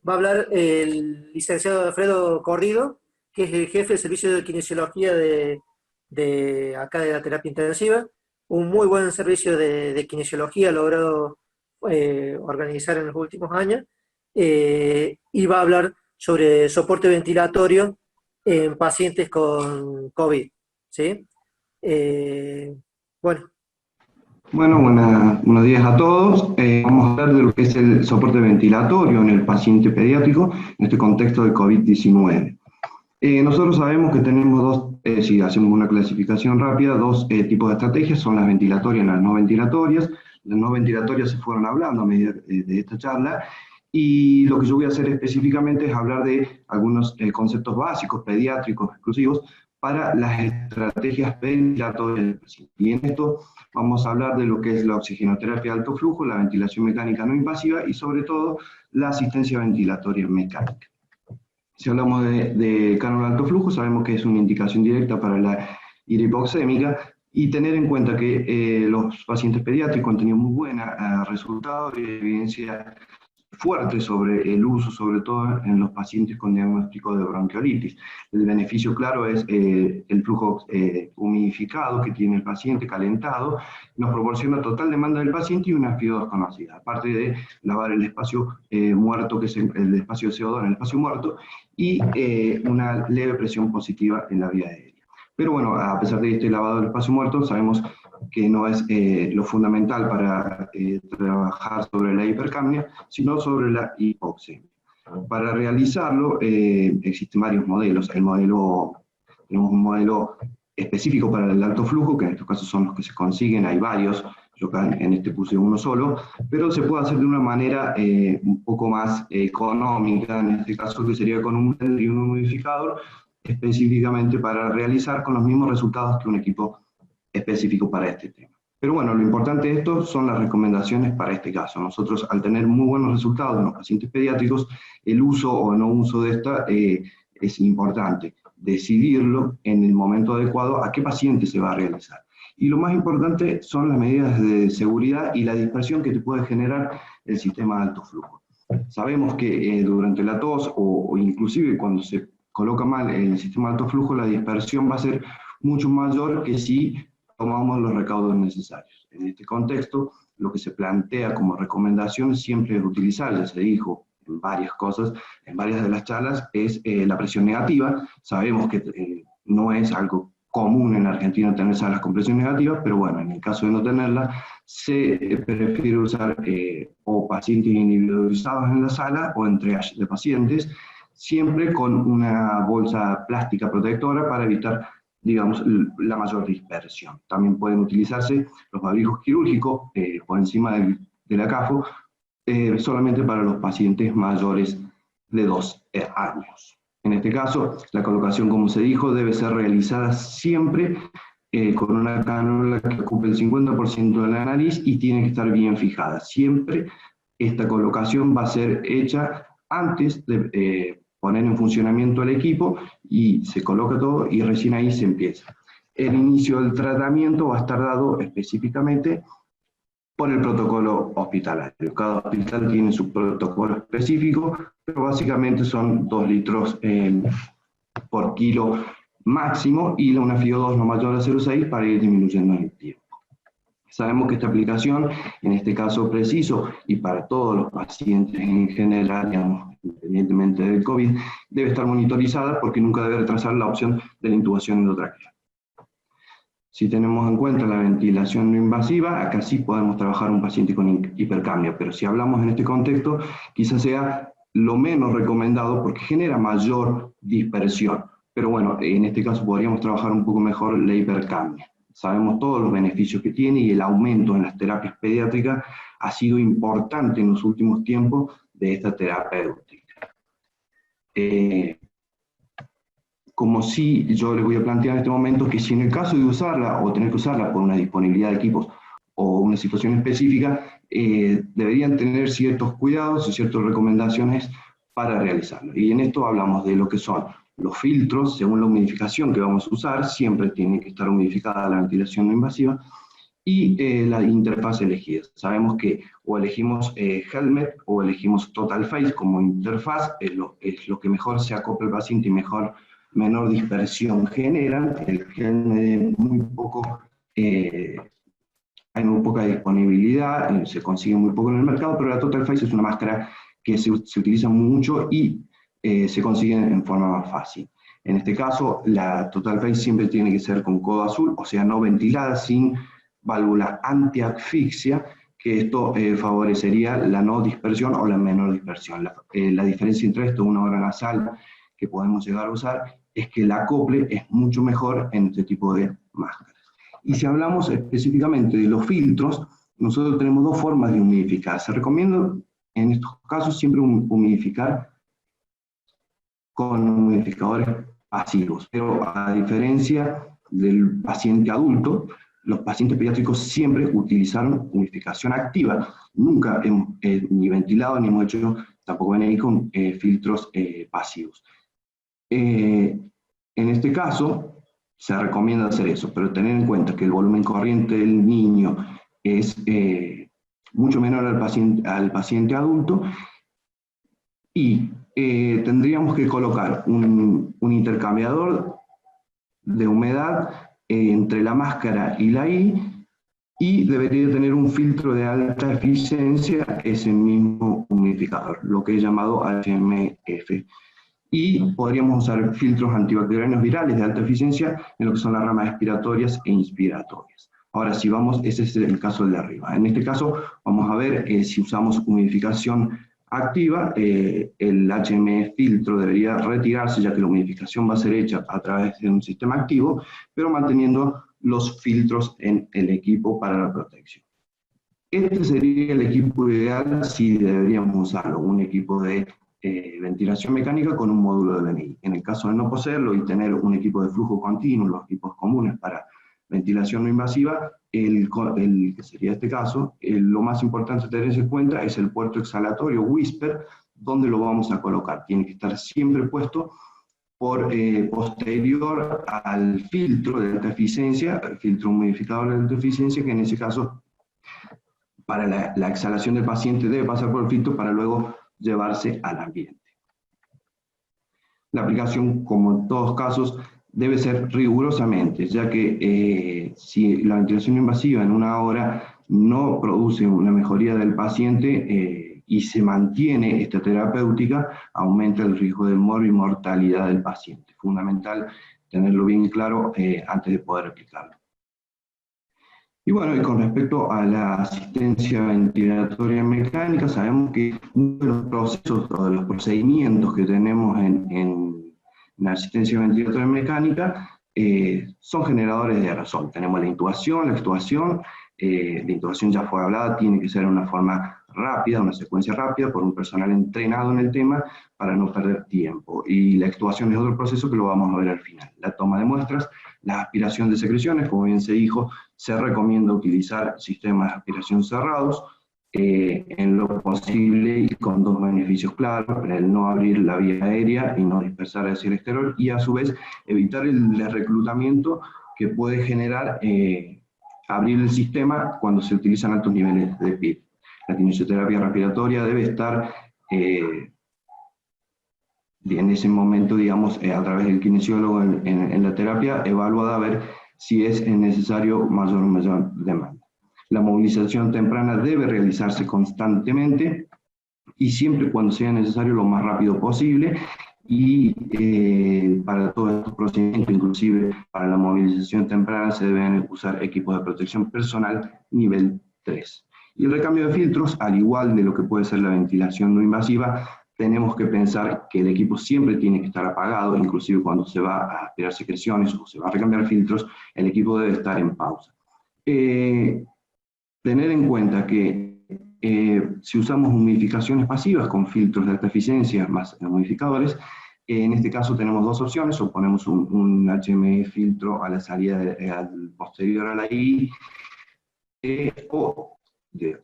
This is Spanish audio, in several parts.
va a hablar el licenciado Alfredo Corrido, que es el jefe del servicio de kinesiología de acá de la terapia intensiva. Un muy buen servicio de kinesiología logrado organizar en los últimos años. Y va a hablar sobre soporte ventilatorio en pacientes con COVID. ¿Sí? Eh, bueno, Bueno, buenos días a todos. Vamos a hablar de lo que es el soporte ventilatorio en el paciente pediátrico en este contexto de COVID-19. Nosotros sabemos que tenemos si hacemos una clasificación rápida, dos tipos de estrategias, son las ventilatorias y las no ventilatorias. Las no ventilatorias se fueron hablando a medida de esta charla, y lo que yo voy a hacer específicamente es hablar de algunos conceptos básicos, pediátricos, exclusivos, para las estrategias ventilatorias del paciente. Y en esto vamos a hablar de lo que es la oxigenoterapia de alto flujo, la ventilación mecánica no invasiva y sobre todo la asistencia ventilatoria mecánica. Si hablamos de cánula de alto flujo, sabemos que es una indicación directa para la ira hipoxémica, y tener en cuenta que los pacientes pediátricos han tenido muy buenos resultados y evidencia fuerte sobre el uso, sobre todo en los pacientes con diagnóstico de bronquiolitis. El beneficio claro es el flujo humidificado que tiene el paciente, calentado, nos proporciona total demanda del paciente y una FIO2 conocida, aparte de lavar el espacio muerto, que es el espacio de CO2 en el espacio muerto, y una leve presión positiva en la vía aérea. Pero bueno, a pesar de este lavado del espacio muerto, sabemos que no es lo fundamental para trabajar sobre la hipercapnia, sino sobre la hipoxemia. Para realizarlo existen varios modelos. Tenemos un modelo específico para el alto flujo, que en estos casos son los que se consiguen, hay varios, yo acá en este puse uno solo, pero se puede hacer de una manera un poco más económica, en este caso que sería con un blender y un humidificador, específicamente para realizar con los mismos resultados que un equipo específico para este tema. Pero bueno, lo importante de esto son las recomendaciones para este caso. Nosotros, al tener muy buenos resultados en los pacientes pediátricos, el uso o no uso de esta es importante. Decidirlo en el momento adecuado a qué paciente se va a realizar. Y lo más importante son las medidas de seguridad y la dispersión que te puede generar el sistema de alto flujo. Sabemos que durante la tos o inclusive cuando se coloca mal el sistema de alto flujo, la dispersión va a ser mucho mayor que si tomamos los recaudos necesarios. En este contexto, lo que se plantea como recomendación siempre es utilizar, ya se dijo en varias cosas, en varias de las charlas, es la presión negativa. Sabemos que no es algo común en Argentina tener salas con presión negativa, pero bueno, en el caso de no tenerla, se prefiere usar o pacientes individualizados en la sala o en triage de pacientes, siempre con una bolsa plástica protectora para evitar, digamos, la mayor dispersión. También pueden utilizarse los barbijos quirúrgicos por encima de la CAFO, solamente para los pacientes mayores de 2 años. En este caso, la colocación, como se dijo, debe ser realizada siempre con una cánula que ocupe el 50% de la nariz y tiene que estar bien fijada. Siempre esta colocación va a ser hecha antes de poner en funcionamiento el equipo, y se coloca todo y recién ahí se empieza. El inicio del tratamiento va a estar dado específicamente por el protocolo hospitalario. Cada hospital tiene su protocolo específico, pero básicamente son 2 litros por kilo máximo y una FIO2 no mayor a 0,6 para ir disminuyendo en el tiempo. Sabemos que esta aplicación, en este caso preciso, y para todos los pacientes en general, digamos, independientemente del COVID, debe estar monitorizada porque nunca debe retrasar la opción de la intubación endotráquea. Si tenemos en cuenta la ventilación no invasiva, acá sí podemos trabajar un paciente con hipercapnia, pero si hablamos en este contexto, quizás sea lo menos recomendado porque genera mayor dispersión. Pero bueno, en este caso podríamos trabajar un poco mejor la hipercapnia. Sabemos todos los beneficios que tiene y el aumento en las terapias pediátricas ha sido importante en los últimos tiempos de esta terapéutica. Como si yo les voy a plantear en este momento que si en el caso de usarla o tener que usarla por una disponibilidad de equipos o una situación específica, deberían tener ciertos cuidados y ciertas recomendaciones para realizarlo. Y en esto hablamos de lo que son los filtros, según la humidificación que vamos a usar, siempre tiene que estar humidificada la ventilación no invasiva, y la interfaz elegida. Sabemos que o elegimos Helmet o elegimos Total Face como interfaz, es lo que mejor se acopla al paciente y menor dispersión generan. El Helmet hay muy poca disponibilidad, se consigue muy poco en el mercado, pero la Total Face es una máscara que se utiliza mucho y se consigue en forma más fácil. En este caso, la Total Face siempre tiene que ser con codo azul, o sea, no ventilada, sin válvula antiasfixia, que esto favorecería la no dispersión o la menor dispersión. La diferencia entre esto, una obra nasal que podemos llegar a usar, es que el acople es mucho mejor en este tipo de máscaras. Y si hablamos específicamente de los filtros, nosotros tenemos dos formas de humidificar. Se recomienda en estos casos siempre humidificar con humidificadores pasivos, pero a diferencia del paciente adulto, los pacientes pediátricos siempre utilizaron humidificación activa. Nunca hemos ni ventilado ni hemos hecho tampoco con filtros pasivos. En este caso, se recomienda hacer eso, pero tener en cuenta que el volumen corriente del niño es mucho menor al paciente adulto, y tendríamos que colocar un intercambiador de humedad entre la máscara y la I, y debería tener un filtro de alta eficiencia, ese mismo humidificador, lo que es llamado HMF. Y podríamos usar filtros antibacterianos virales de alta eficiencia en lo que son las ramas expiratorias e inspiratorias. Ahora, si vamos, ese es el caso del de arriba. En este caso, vamos a ver si usamos humidificación activa, el HME filtro debería retirarse, ya que la humidificación va a ser hecha a través de un sistema activo, pero manteniendo los filtros en el equipo para la protección. Este sería el equipo ideal si deberíamos usarlo, un equipo de ventilación mecánica con un módulo de BMI. En el caso de no poseerlo y tener un equipo de flujo continuo, los equipos comunes para ventilación no invasiva, que sería este caso, lo más importante a tener en cuenta es el puerto exhalatorio Whisper, donde lo vamos a colocar. Tiene que estar siempre puesto posterior al filtro de alta eficiencia, el filtro humidificador de alta eficiencia, que en ese caso, para la exhalación del paciente debe pasar por el filtro para luego llevarse al ambiente. La aplicación, como en todos casos, debe ser rigurosamente, ya que si la ventilación invasiva en una hora no produce una mejoría del paciente y se mantiene esta terapéutica, aumenta el riesgo de mortalidad del paciente. Fundamental tenerlo bien claro antes de poder aplicarlo. Y bueno, y con respecto a la asistencia ventilatoria mecánica, sabemos que uno de los procesos o de los procedimientos que tenemos en la asistencia ventilatoria mecánica son generadores de aerosol. Tenemos la intubación, la extubación. La intubación ya fue hablada, tiene que ser una forma rápida, una secuencia rápida, por un personal entrenado en el tema para no perder tiempo. Y la extubación es otro proceso que lo vamos a ver al final. La toma de muestras, la aspiración de secreciones, como bien se dijo, se recomienda utilizar sistemas de aspiración cerrados, en lo posible y con dos beneficios claros: el no abrir la vía aérea y no dispersar hacia el exterior, y a su vez evitar el reclutamiento que puede generar abrir el sistema cuando se utilizan altos niveles de PIB. La kinesioterapia respiratoria debe estar en ese momento, digamos, a través del kinesiólogo en la terapia, evaluada a ver si es necesario mayor o mayor demanda. La movilización temprana debe realizarse constantemente y siempre cuando sea necesario lo más rápido posible, y para todos estos procedimientos, inclusive para la movilización temprana, se deben usar equipos de protección personal nivel 3. Y el recambio de filtros, al igual de lo que puede ser la ventilación no invasiva, tenemos que pensar que el equipo siempre tiene que estar apagado, inclusive cuando se va a aspirar secreciones o se va a recambiar filtros, el equipo debe estar en pausa. Tener en cuenta que si usamos humidificaciones pasivas con filtros de alta eficiencia más humidificadores, en este caso tenemos dos opciones: o ponemos un HME filtro a la salida posterior a la I,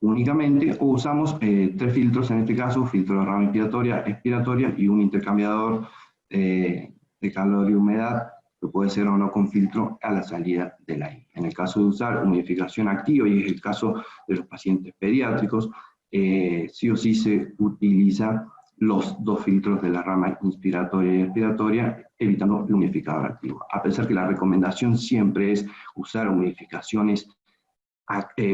únicamente, o usamos tres filtros, en este caso filtro de rama inspiratoria, expiratoria y un intercambiador de calor y humedad que puede ser o no con filtro a la salida del aire. En el caso de usar humidificación activa, y es el caso de los pacientes pediátricos, sí o sí se utiliza los dos filtros de la rama inspiratoria y expiratoria, evitando el humidificador activo. A pesar que la recomendación siempre es usar humidificaciones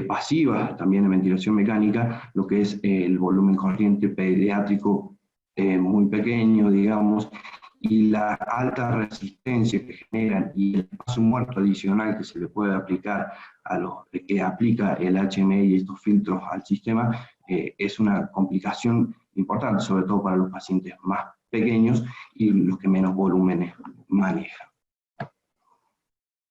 pasivas, también de ventilación mecánica, lo que es el volumen corriente pediátrico muy pequeño, digamos, y la alta resistencia que generan y el paso muerto adicional que se le puede aplicar a los que aplica el HME y estos filtros al sistema, es una complicación importante, sobre todo para los pacientes más pequeños y los que menos volúmenes manejan.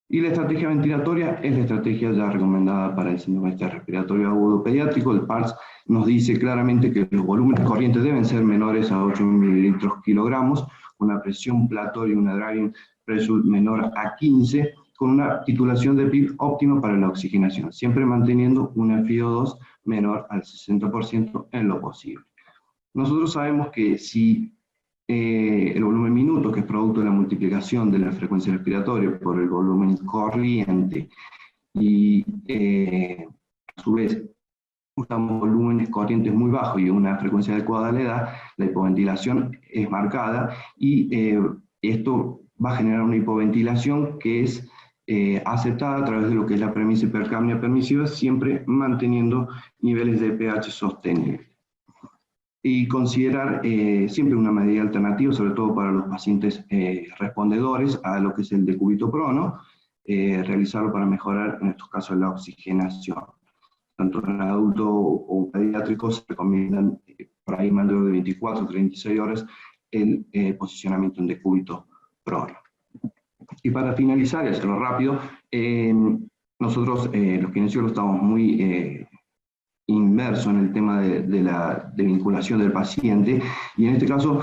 Y la estrategia ventilatoria es la estrategia ya recomendada para el síndrome respiratorio agudo pediátrico. El PARS nos dice claramente que los volúmenes corrientes deben ser menores a 8 mililitros kilogramos, una presión plató y una driving pressure menor a 15, con una titulación de PIB óptima para la oxigenación, siempre manteniendo una FiO2 menor al 60% en lo posible. Nosotros sabemos que si el volumen minuto, que es producto de la multiplicación de la frecuencia respiratoria por el volumen corriente, y a su vez usamos volúmenes corrientes muy bajos y una frecuencia adecuada a la edad, la hipoventilación es marcada, y esto va a generar una hipoventilación que es aceptada a través de lo que es la premisa hipercapnia permisiva, siempre manteniendo niveles de pH sostenibles. Y considerar siempre una medida alternativa, sobre todo para los pacientes respondedores a lo que es el decúbito prono, realizarlo para mejorar, en estos casos, la oxigenación. Tanto en adultos o pediátricos se recomiendan por ahí más de 24 o 36 horas el posicionamiento en decúbito prono. Y para finalizar y hacerlo rápido, nosotros los kinesiólogos estamos muy inmerso en el tema de vinculación del paciente, y en este caso,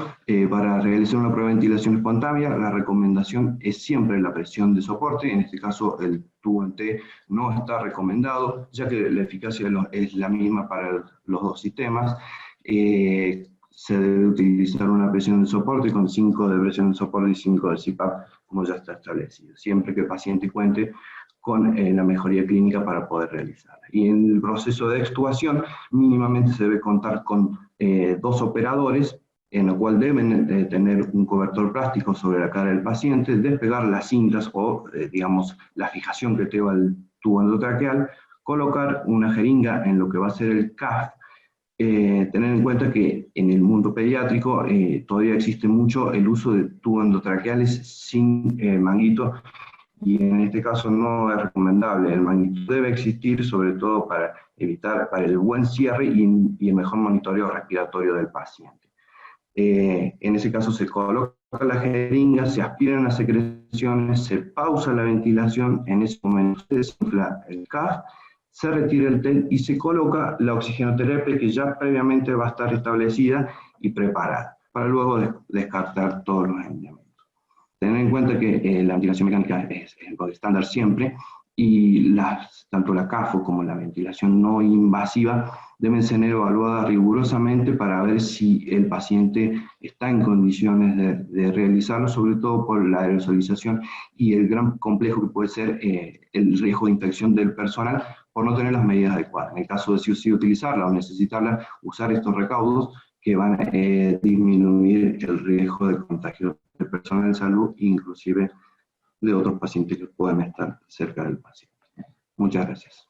para realizar una prueba de ventilación espontánea, la recomendación es siempre la presión de soporte. En este caso el tubo en T no está recomendado, ya que la eficacia es la misma para los dos sistemas. Se debe utilizar una presión de soporte con 5 de presión de soporte y 5 de CPAP, como ya está establecido, siempre que el paciente cuente con la mejoría clínica para poder realizarla. Y en el proceso de extubación, mínimamente se debe contar con 2 operadores, en lo cual deben tener un cobertor plástico sobre la cara del paciente, despegar las cintas o, digamos, la fijación que lleva el tubo endotraqueal, colocar una jeringa en lo que va a ser el CAF. Tener en cuenta que en el mundo pediátrico todavía existe mucho el uso de tubos endotraqueales sin manguito, y en este caso no es recomendable. El manguito debe existir sobre todo para evitar, para el buen cierre y el mejor monitoreo respiratorio del paciente. En ese caso se coloca la jeringa, se aspiran las secreciones, se pausa la ventilación, en ese momento se desinfla el CAF, se retira el TEL y se coloca la oxigenoterapia, que ya previamente va a estar establecida y preparada, para luego descartar todos los elementos. Tener en cuenta que la ventilación mecánica es el gold estándar siempre, y tanto la CAFO como la ventilación no invasiva deben ser evaluadas rigurosamente para ver si el paciente está en condiciones de realizarlo, sobre todo por la aerosolización y el gran complejo que puede ser el riesgo de infección del personal por no tener las medidas adecuadas. En el caso de sí utilizarla o necesitarla, usar estos recaudos que van a disminuir el riesgo de contagio del personal de salud, inclusive de otros pacientes que pueden estar cerca del paciente. Muchas gracias.